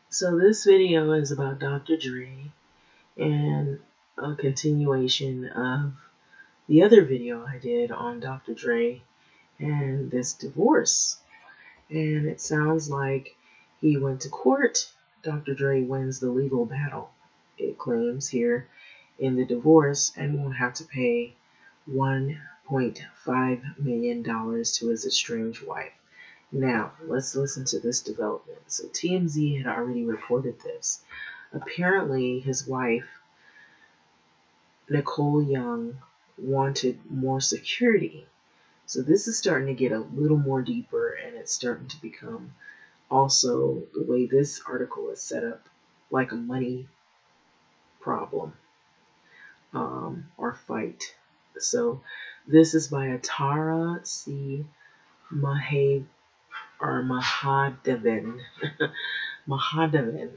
So this video is about Dr. Dre and a continuation of the other video I did on Dr. Dre and this divorce. And it sounds like he went to court. Dr. Dre wins the legal battle, it claims here, in the divorce and won't have to pay $1.5 million to his estranged wife. Now, let's listen to this development. So TMZ had already reported this. Apparently, his wife, Nicole Young, wanted more security. So this is starting to get a little more deeper, and it's starting to become also the way this article is set up like a money problem or fight. So this is by Atara C. Mahadevan. Mahadevan.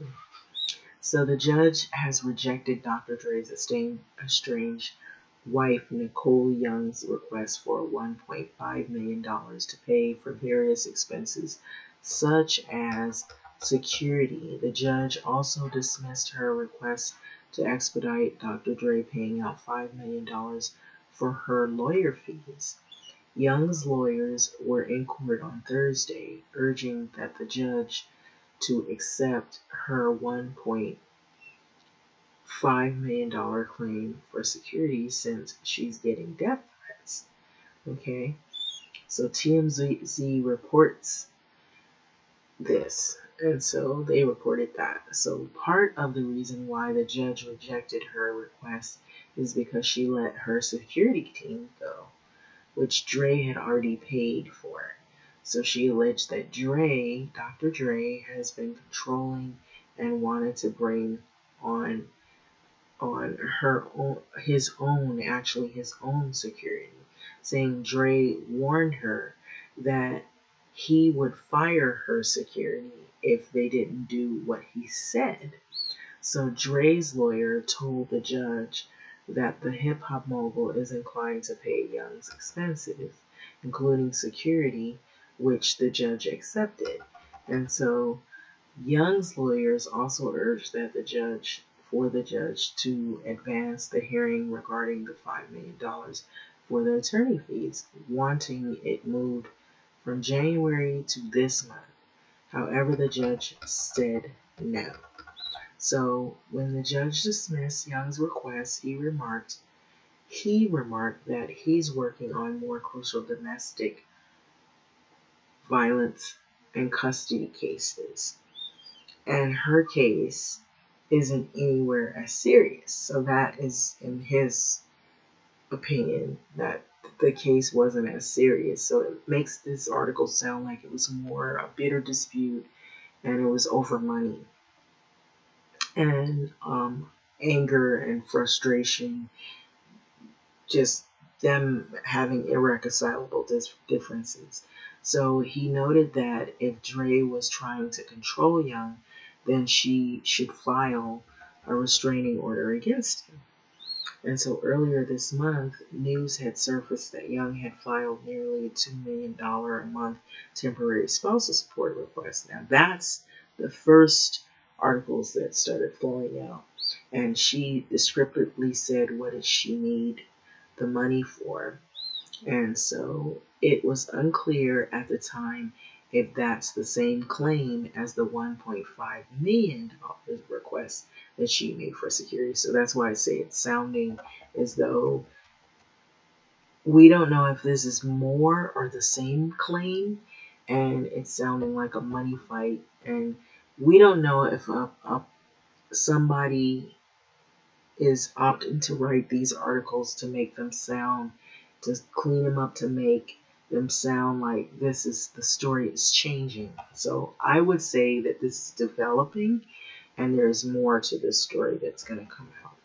So the judge has rejected Dr. Dre's estranged wife Nicole Young's request for $1.5 million to pay for various expenses such as security. The judge also dismissed her request to expedite Dr. Dre paying out $5 million for her lawyer fees. Young's lawyers were in court on Thursday, urging that the judge to accept her $1.5 million claim for security since she's getting death threats. Okay, so TMZ reports this, and so they reported that. So part of the reason why the judge rejected her request is because she let her security team go, which Dre had already paid for. So she alleged that Dr. Dre, has been controlling and wanted to bring on his own security, saying Dre warned her that he would fire her security if they didn't do what he said. So Dre's lawyer told the judge that the hip hop mogul is inclined to pay Young's expenses, including security, which the judge accepted. And so Young's lawyers also urged that the judge to advance the hearing regarding the $5 million for the attorney fees, wanting it moved from January to this month. However, the judge said no. So when the judge dismissed Young's request, he remarked that he's working on more crucial domestic violence and custody cases. And her case isn't anywhere as serious. So that is, in his opinion, that the case wasn't as serious. So it makes this article sound like it was more a bitter dispute and it was over money and anger and frustration, just them having irreconcilable differences. So he noted that if Dre was trying to control Young, then she should file a restraining order against him. And so earlier this month, news had surfaced that Young had filed nearly $2 million a month temporary spousal support request. Now that's the first articles that started flowing out. And she descriptively said what did she need the money for. And so it was unclear at the time if that's the same claim as the $1.5 million request that she made for security. So that's why I say it's sounding as though we don't know if this is more or the same claim, and it's sounding like a money fight. And we don't know if somebody is opting to write these articles to make them sound, to clean them up, to make them sound like this is the story is changing. So I would say that this is developing and there's more to this story that's going to come out.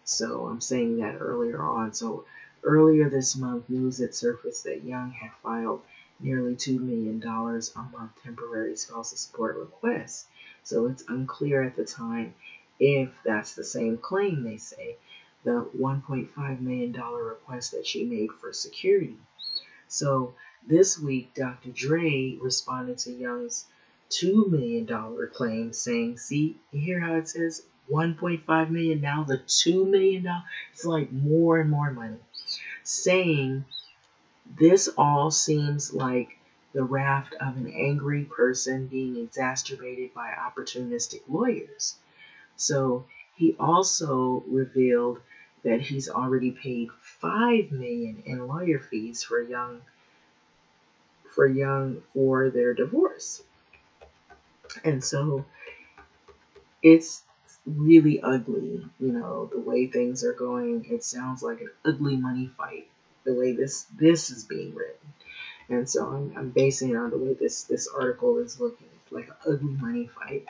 So I'm saying that earlier on. So earlier this month, news had surfaced that Young had filed nearly $2 million a month temporary spousal support requests. So it's unclear at the time if that's the same claim, they say, the $1.5 million request that she made for security. So this week, Dr. Dre responded to Young's $2 million claim, saying, see, you hear how it says 1.5 million, now the $2 million, it's like more and more money, saying this all seems like the raft of an angry person being exacerbated by opportunistic lawyers. So he also revealed that he's already paid $5 million in lawyer fees for their divorce. And so it's really ugly, the way things are going. It sounds like an ugly money fight, the way this is being written. And so I'm basing it on the way this article is looking. It's like an ugly money fight.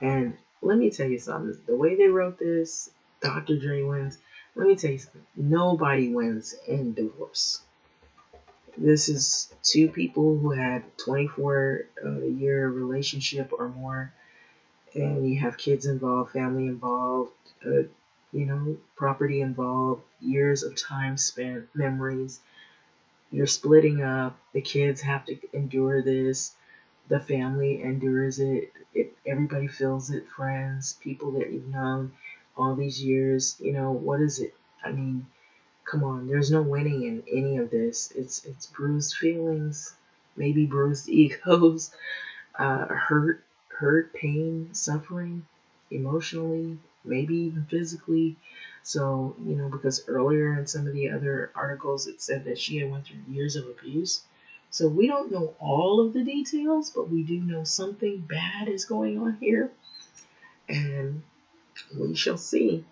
And let me tell you something. The way they wrote this, Dr. Dre wins. Let me tell you something. Nobody wins in divorce. This is two people who had 24-year relationship or more, and you have kids involved, family involved, property involved, years of time spent, memories. You're splitting up. The kids have to endure this. The family endures it. Everybody feels it. Friends, people that you've known all these years. What is it? I mean, come on. There's no winning in any of this. It's bruised feelings, maybe bruised egos, hurt, pain, suffering, emotionally, maybe even physically. So, because earlier in some of the other articles it said that she had went through years of abuse. So we don't know all of the details, but we do know something bad is going on here, and we shall see.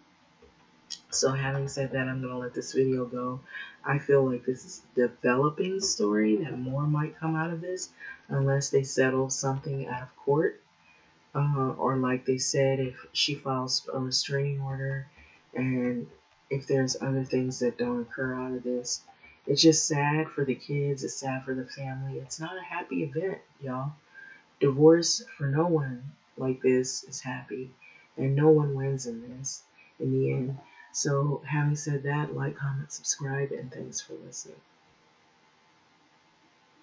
So having said that, I'm going to let this video go. I feel like this is a developing story, that more might come out of this unless they settle something out of court. Or like they said, if she files a restraining order, and if there's other things that don't occur out of this. It's just sad for the kids. It's sad for the family. It's not a happy event, y'all. Divorce for no one like this is happy, and no one wins in this in the end. So having said that, like, comment, subscribe, and thanks for listening.